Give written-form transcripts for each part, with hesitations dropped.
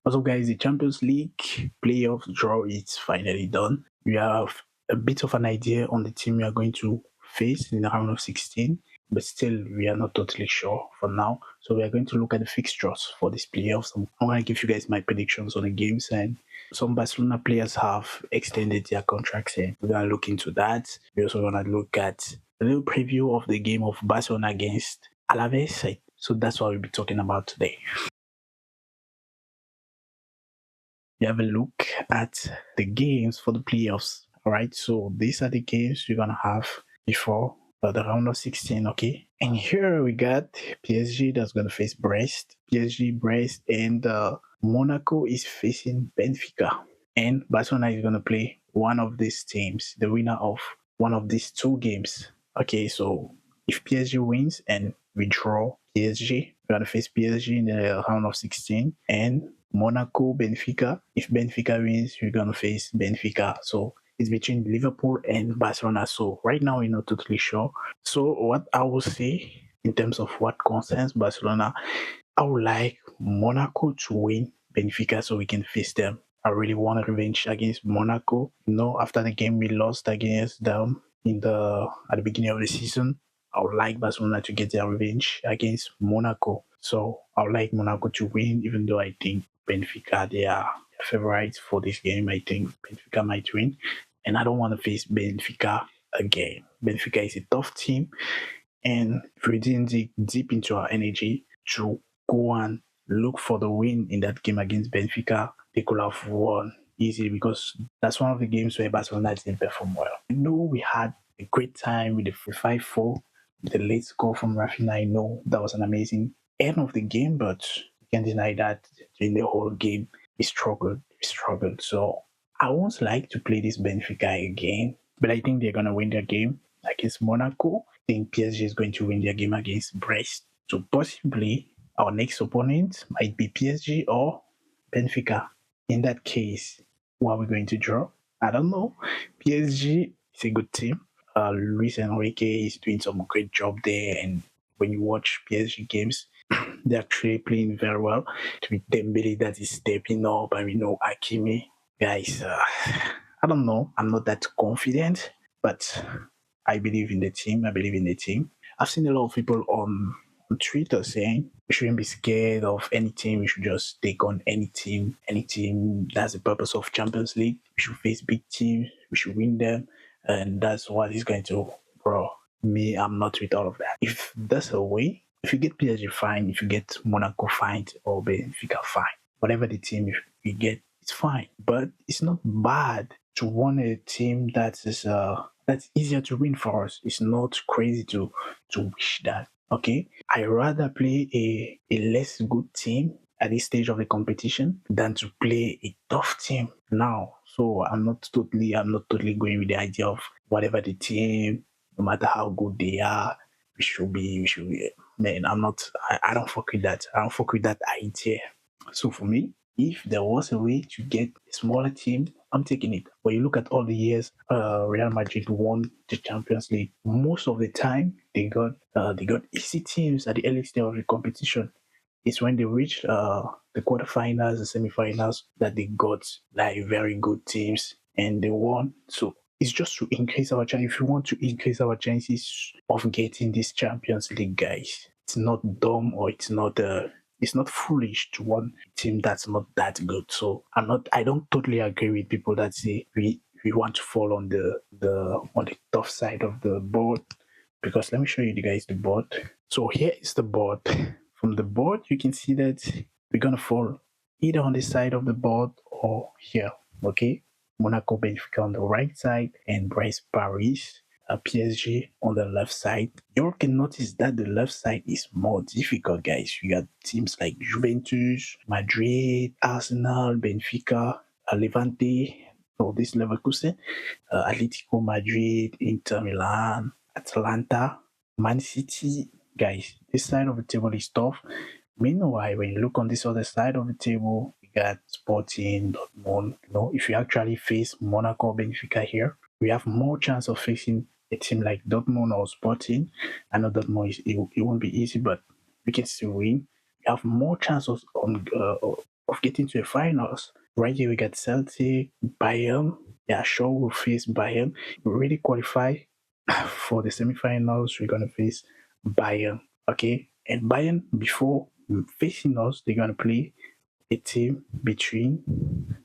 Also, guys, the Champions League playoffs draw is finally done. We have a bit of an idea on the team we are going to face in the round of 16, but still, we are not totally sure for now. So, we are going to look at the fixtures for these playoffs. I'm going to give you guys my predictions on the games, and some Barcelona players have extended their contracts, and we're going to look into that. We're also going to look at a little preview of the game of Barcelona against alaves. So, that's what we'll be talking about today. We have a look at the games for the playoffs. All right, so these are the games we're gonna have before the round of 16. Okay, and here we got PSG that's gonna face Brest, PSG, Brest, and Monaco is facing Benfica, and Barcelona is gonna play one of these teams, the winner of one of these two games. Okay, so if PSG wins and we draw PSG, we're gonna face PSG in the round of 16, and Monaco, Benfica. If Benfica wins, we're gonna face Benfica. So it's between Liverpool and Barcelona. So right now we're not totally sure. So what I will say in terms of what concerns Barcelona, I would like Monaco to win Benfica so we can face them. I really want a revenge against Monaco. After the game we lost against them at the beginning of the season, I would like Barcelona to get their revenge against Monaco. So I would like Monaco to win, even though I think Benfica, they are favorites for this game. I think Benfica might win. And I don't want to face Benfica again. Benfica is a tough team. And if we didn't dig deep into our energy to go and look for the win in that game against Benfica, they could have won easily because that's one of the games where Barcelona didn't perform well. We had a great time with the 5-4, the late score from Rafinha. I know that was an amazing end of the game, but you can't deny that during the whole game, we struggled. So I won't like to play this Benfica again, but I think they're going to win their game against Monaco. I think PSG is going to win their game against Brest. So possibly our next opponent might be PSG or Benfica. In that case, who are we going to draw? I don't know. PSG is a good team. Luis Enrique is doing some great job there, and when you watch PSG games, they're actually playing very well. With Dembele that is stepping up, and we know Hakimi. Guys, I don't know. I'm not that confident, but I believe in the team. I've seen a lot of people on Twitter saying we shouldn't be scared of any team. We should just take on any team. Any team. That's the purpose of Champions League. We should face big teams. We should win them, and that's what is going to. Bro, me, I'm not with all of that. If that's a way, if you get PSG, fine. If you get Monaco, fine, or Benfica, fine. Whatever the team you get, it's fine. But it's not bad to want a team that's easier to win for us. It's not crazy to wish that. Okay, I rather play a less good team at this stage of the competition than to play a tough team now. So I'm not totally going with the idea of whatever the team, no matter how good they are, we should be. Man, I don't fuck with that. I don't fuck with that idea. So for me, if there was a way to get a smaller team, I'm taking it. When you look at all the years Real Madrid won the Champions League, most of the time they got easy teams at the early stage of the competition. It's when they reached the quarterfinals, the semifinals, that they got like very good teams and they won. So it's just to increase our chance. If you want to increase our chances of getting this Champions League, guys, it's not dumb or it's not foolish to want a team that's not that good. So I don't totally agree with people that say we want to fall on the tough side of the board, because let me show you guys the board. So here is the board. From the board you can see that we're gonna fall either on this side of the board or here. Okay, Monaco, Benfica on the right side, and Brest, Paris, PSG on the left side. You all can notice that the left side is more difficult, guys. You got teams like Juventus, Madrid, Arsenal, Benfica, Levante, or this Leverkusen, Atletico Madrid, Inter Milan, Atlanta, Man City. Guys, this side of the table is tough. Meanwhile, when you look on this other side of the table, we got Sporting, Dortmund. If you actually face Monaco or Benfica here, we have more chance of facing a team like Dortmund or Sporting. I know Dortmund it won't be easy, but we can still win. We have more chances of getting to the finals. Right here we got Celtic, Bayern. Yeah, sure we'll face Bayern. We already qualify for the semifinals. We're gonna face Bayern. Okay, and Bayern before facing us, they're gonna play a team between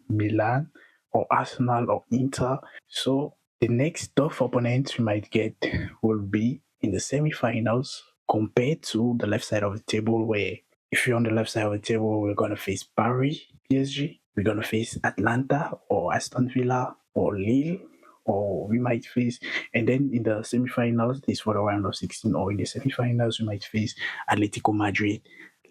Milan or Arsenal or Inter. So the next tough opponent we might get will be in the semi-finals compared to the left side of the table where if you're on the left side of the table, we're going to face Paris, PSG, we're going to face Atlanta or Aston Villa or Lille, or we might face, and then in the semi-finals, this for the round of 16, or in the semi-finals, we might face Atletico Madrid,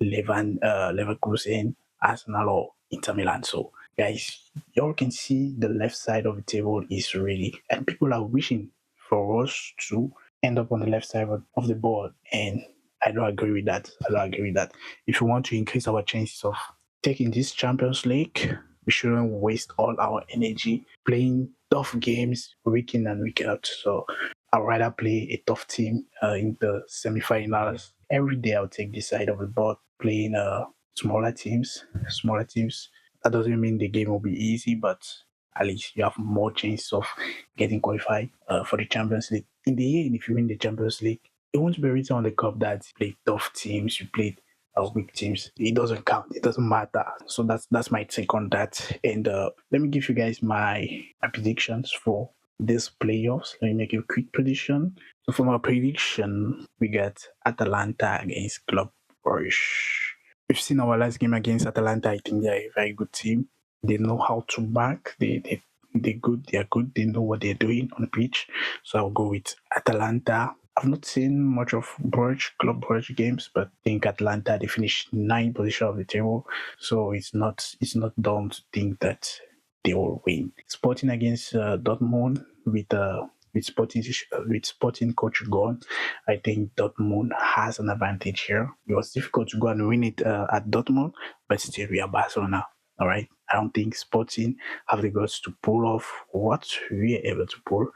Leverkusen, Arsenal, or Inter Milan. So, guys, y'all can see the left side of the table is ready, and people are wishing for us to end up on the left side of the board. And I don't agree with that. I don't agree with that. If we want to increase our chances of taking this Champions League, we shouldn't waste all our energy playing tough games week in and week out. So I'd rather play a tough team in the semi-finals. Every day I'll take this side of the board playing smaller teams. Smaller teams. That doesn't mean the game will be easy, but at least you have more chance of getting qualified for the Champions League. In the end, if you win the Champions League, it won't be written on the cup that you played tough teams, you played weak teams. It doesn't count. It doesn't matter. So that's my take on that. And let me give you guys my predictions for this playoffs. Let me make a quick prediction. So for my prediction, we got Atalanta against Club Brugge. We've seen our last game against Atalanta. I think they're a very good team. They know how to back. They're good. They are good. They know what they're doing on the pitch. So I'll go with Atalanta. I've not seen much of Club Brugge games, but I think Atlanta they finished 9th position of the table, so it's not dumb to think that they will win. Sporting against Dortmund with Sporting coach gone, I think Dortmund has an advantage here. It was difficult to go and win it at Dortmund, but still we are Barcelona. All right, I don't think Sporting have the guts to pull off what we are able to pull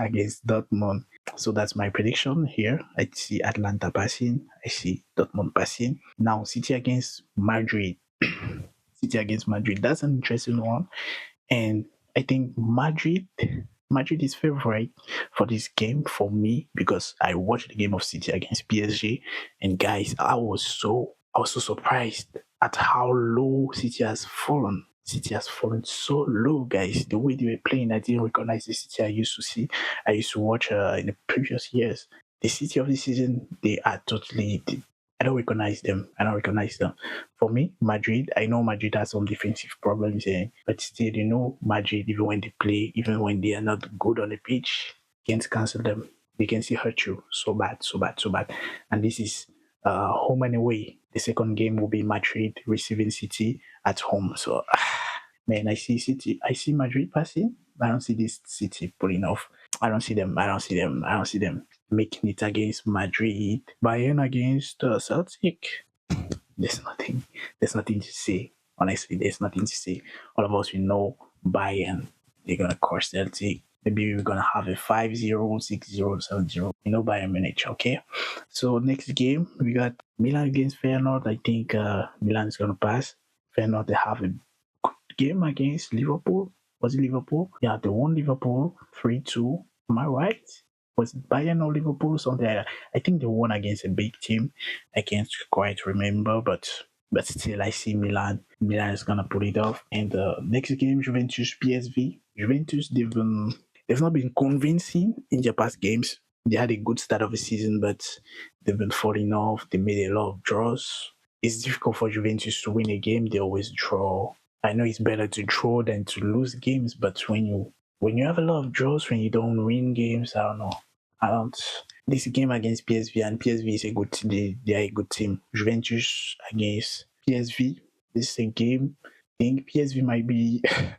against Dortmund. So that's my prediction here. I see Atlanta passing. I see Dortmund passing. Now City against Madrid. City against Madrid. That's an interesting one. And I think Madrid is favorite for this game for me because I watched the game of City against PSG, and guys, I was so surprised at how low City has fallen. City has fallen so low, guys. The way they were playing, I didn't recognize the City I used to see. I used to watch in the previous years. The City of the season, they are totally. I don't recognize them. I don't recognize them. For me, Madrid, I know Madrid has some defensive problems, but still, Madrid, even when they play, even when they are not good on the pitch, can't cancel them. They can still hurt you so bad, so bad, so bad. And this is home and away. The second game will be Madrid receiving City at home. So, man, I see Madrid passing. I don't see this City pulling off. I don't see them. I don't see them. I don't see them making it against Madrid. Bayern against Celtic. There's nothing. There's nothing to say. Honestly, there's nothing to say. All of us we know Bayern. They're gonna crush Celtic. Maybe we're gonna have a 5-0, 6-0, 7-0. Bayern Munich, okay? So next game we got Milan against Feyenoord. I think Milan is gonna pass. Feyenoord they have a good game against Liverpool. Was it Liverpool? Yeah, they won Liverpool 3-2. Am I right? Was it Bayern or Liverpool? Something like that. I think they won against a big team. I can't quite remember, but still, I see Milan. Milan is gonna pull it off. And the next game, Juventus PSV. Juventus, they've not been convincing in their past games. They had a good start of the season, but they've been falling off. They made a lot of draws. It's difficult for Juventus to win a game. They always draw. I know it's better to draw than to lose games, but when you have a lot of draws, when you don't win games, I don't know. I don't. This game against PSV, and PSV is a good team. They are a good team. Juventus against PSV. This is a game. I think PSV might be it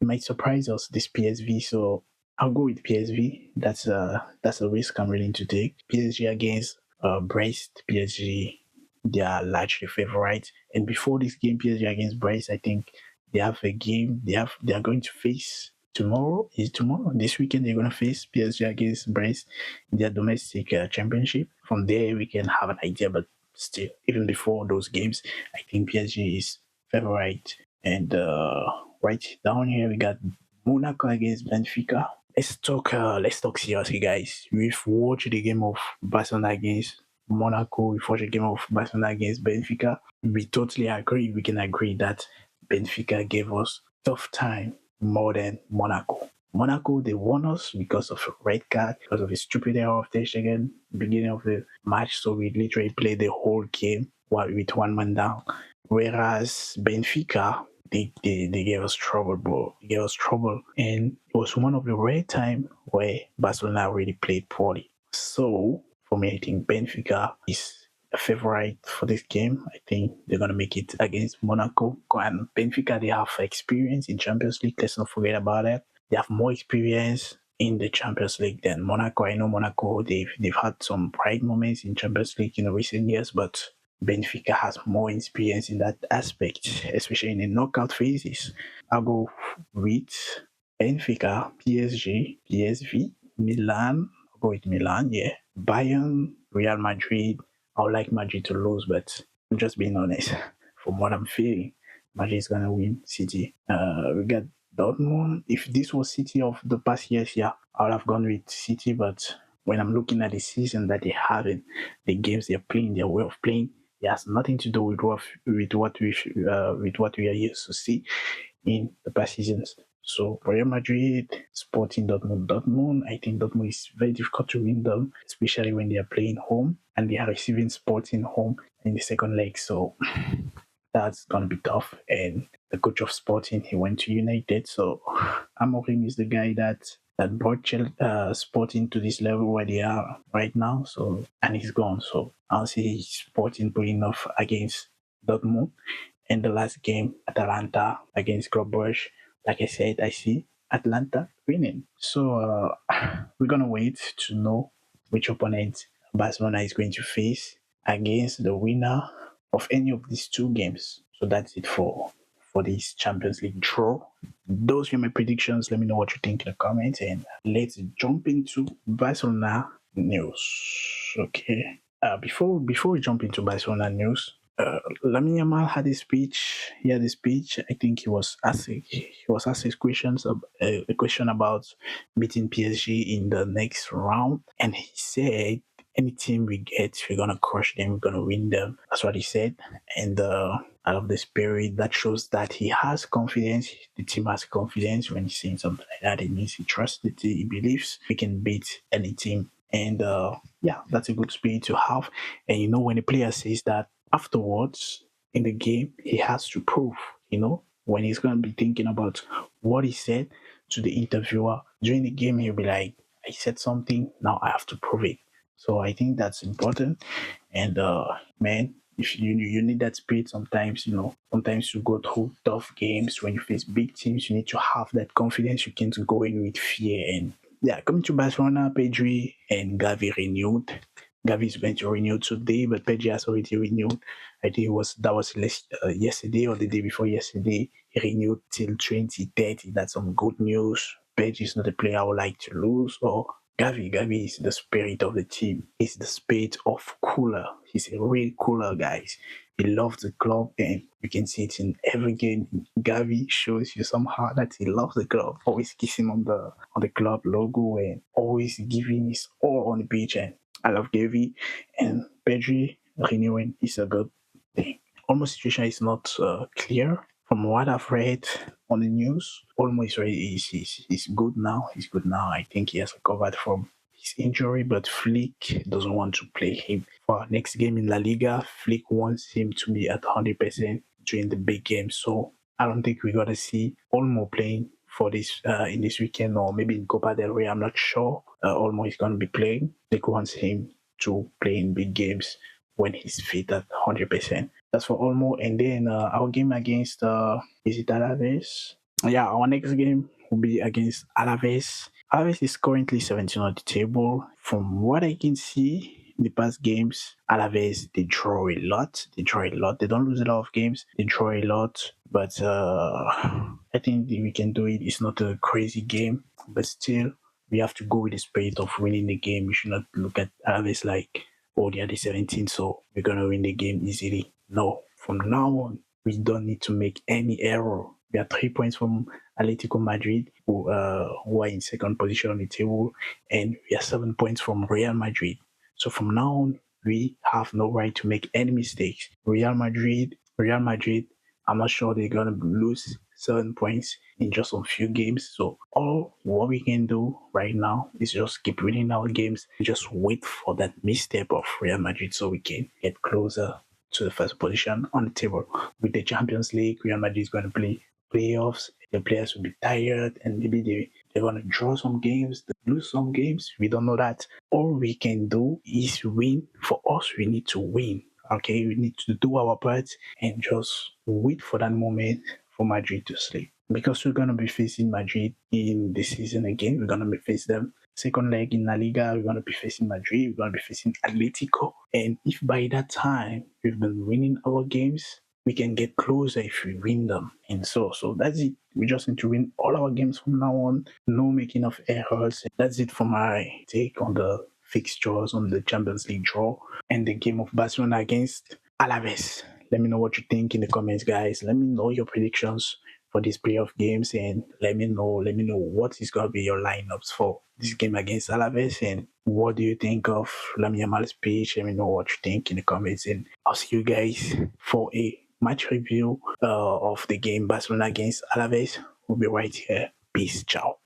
might surprise us. This PSV, so I'll go with PSV. That's a risk I'm willing to take. PSG against Brest. PSG, they are largely favorite. And before this game, PSG against Brest, I think they have a game. They are going to face tomorrow. Is it tomorrow? This weekend they're going to face PSG against Brest in their domestic championship. From there we can have an idea. But still, even before those games, I think PSG is favorite. And right down here we got Monaco against Benfica. Let's talk seriously, guys. We've watched the game of Barcelona against Monaco. We've watched the game of Barcelona against Benfica. We totally agree. We can agree that Benfica gave us tough time more than Monaco. Monaco, they won us because of a red card, because of a stupid error of Ter Stegen beginning of the match. So we literally played the whole game with one man down. Whereas Benfica, they gave us trouble, bro. They gave us trouble. And it was one of the rare time where Barcelona really played poorly. So for me, I think Benfica is a favorite for this game. I think they're gonna make it against Monaco. And Benfica, they have experience in Champions League. Let's not forget about that. They have more experience in the Champions League than Monaco. I know Monaco, they've had some bright moments in Champions League in recent years, but Benfica has more experience in that aspect, especially in the knockout phases. I'll go with Benfica, PSG, PSV, Milan. I'll go with Milan, yeah. Bayern, Real Madrid. I would like Madrid to lose, but I'm just being honest. From what I'm feeling, Madrid is gonna win City. We got Dortmund. If this was City of the past years, yeah, I would have gone with City. But when I'm looking at the season that they have in the games they're playing, their way of playing, it has nothing to do with what we are used to see in the past seasons. So Real Madrid, Sporting Dortmund. I think Dortmund is very difficult to win them, especially when they are playing home and they are receiving Sporting home in the second leg. So that's gonna be tough. And the coach of Sporting, he went to United. So Amorim is the guy that brought Sporting to this level where they are right now. So and he's gone. So I'll see Sporting putting off against Dortmund. In the last game, Atalanta against Club Brugge. Like I said, I see Atlanta winning. So we're gonna wait to know which opponent Barcelona is going to face against the winner of any of these two games. So that's it for this Champions League draw. Those were my predictions. Let me know what you think in the comments, and let's jump into Barcelona news. Okay. Before we jump into Barcelona news, Lamine Yamal had a speech. He had a speech. I think he was asked a question about beating PSG in the next round, and he said, "Any team we get, we're gonna crush them. We're gonna win them." That's what he said, and out of the spirit, that shows that he has confidence. The team has confidence. When he's saying something like that, it means he trusts the team. He believes we can beat any team, and yeah, that's a good spirit to have. And when a player says that, afterwards in the game, he has to prove, when he's going to be thinking about what he said to the interviewer during the game, he'll be like, I said something, now I have to prove it. So I think that's important. And man, if you need that spirit sometimes, sometimes you go through tough games when you face big teams, you need to have that confidence. You can't go in with fear. And yeah, coming to Barcelona, Pedri and Gavi renewed. Gavi is going to renew today, but Pedri has already renewed. I think that was yesterday or the day before yesterday. He renewed till 2030. That's some good news. Pedri is not a player I would like to lose. Or Gavi is the spirit of the team. He's the spirit of cooler. He's a real cooler, guys. He loves the club, and you can see it in every game. Gavi shows you somehow that he loves the club. Always kissing on the club logo and always giving his all on the pitch. And I love Gavi, and Pedri renewing is a good thing. Olmo's situation is not clear. From what I've read on the news, Olmo is good now. He's good now. I think he has recovered from his injury, but Flick doesn't want to play him for our next game in La Liga. Flick wants him to be at 100% during the big game. So I don't think we're gonna see Olmo playing for this in this weekend, or maybe in Copa del Rey. I'm not sure. Olmo is gonna be playing. Flick wants him to play in big games when he's fit at 100%. That's for Olmo. And then our game against is it Alaves? Yeah, our next game will be against Alaves. Alaves is currently 17 on the table. From what I can see in the past games, Alaves, they draw a lot. They don't lose a lot of games. They draw a lot. But I think we can do it. It's not a crazy game, but still, we have to go with the spirit of winning the game. We should not look at Alaves like, oh, they are the 17, so we're going to win the game easily. No, from now on, We don't need to make any error. We are 3 points from Atletico Madrid, who are in second position on the table, and we are 7 points from Real Madrid. So from now on, we have no right to make any mistakes. Real Madrid, I'm not sure they're gonna lose 7 points in just a few games. So all what we can do right now is just keep winning our games. Just wait for that misstep of Real Madrid so we can get closer to the first position on the table. With the Champions League, Real Madrid is going to play playoffs. The players will be tired and maybe they're going to draw some games, lose some games. We don't know that. All we can do is win. For us, we need to win. Okay, we need to do our part and just wait for that moment for Madrid to sleep. Because we're going to be facing Madrid in the season again. We're going to be facing them second leg in La Liga. We're going to be facing Madrid. We're going to be facing Atletico. And if by that time we've been winning our games, we can get closer if we win them. And so that's it. We just need to win all our games from now on. No making of errors. That's it for my take on the fixtures on the Champions League draw and the game of Barcelona against Alaves. Let me know what you think in the comments, guys. Let me know your predictions for these playoff games and let me know what is gonna be your lineups for this game against Alaves and what do you think of Lamine Yamal's speech. Let me know what you think in the comments and I'll see you guys for a match review of the game Barcelona against Alaves. We'll be right here. Peace, ciao.